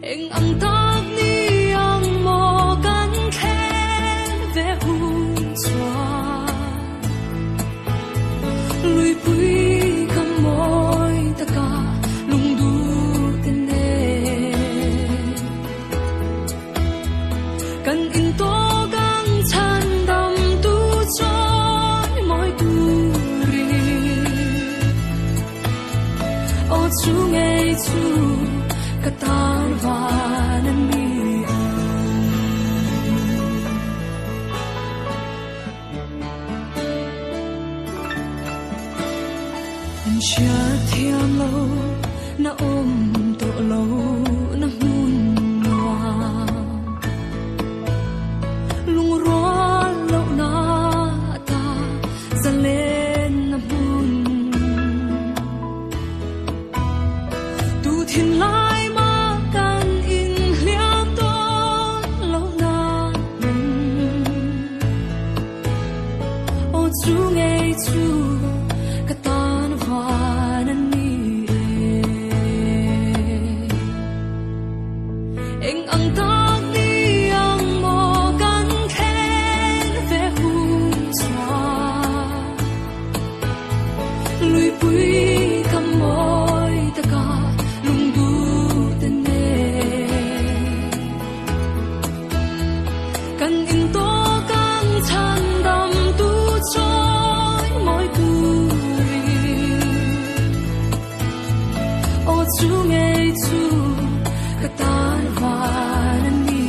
eng ang tak ni ang mo kan khen ve hun chua lui pui kam moi ta ka lung du ten ne kan in to gang chan dam tu choi moi tu ri o chu ngei chu katan vanan mi an chia thiam lo na to lo na mun wa lung ro lo na ta zalen na mun tu thiên lai chu ngei chu katan vanan ni eng ang tak ni ang mo kan khen ve hun chua lui pui kam moi ta ka lung du ten ne kan in to kang chan dam tu choi moi tu ri o chu ngei chu katan vanan ni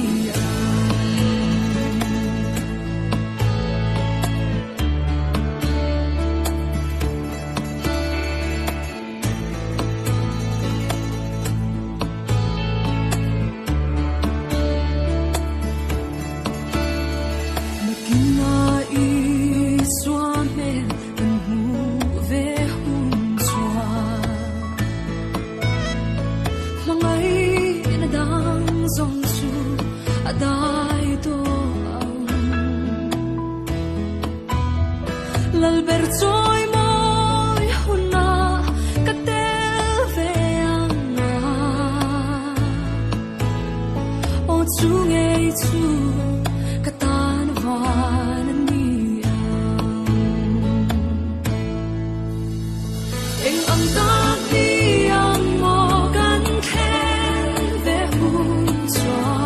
lalber choi moi huna katel ve anga o chu ngei chu katan vanan ni eng ang tak ni ang mo kan khen ve hun chua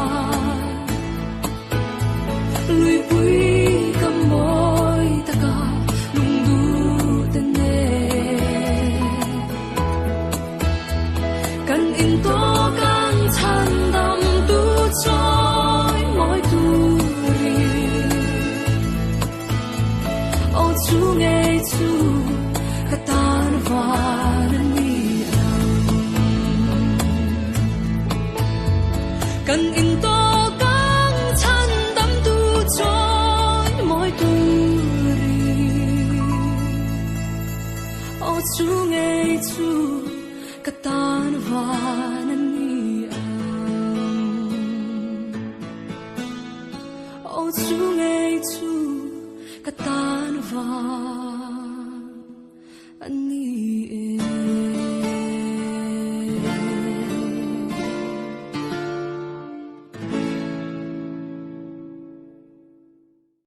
lui pui kam moi ta ka kan in to kang chan dam tu choi moi tu ri o chu ngei chu katan vanan ni kan in to kang chan dam tu choi moi tu ri o chu ngei chu katan vanan ni o chu ngei chu katan va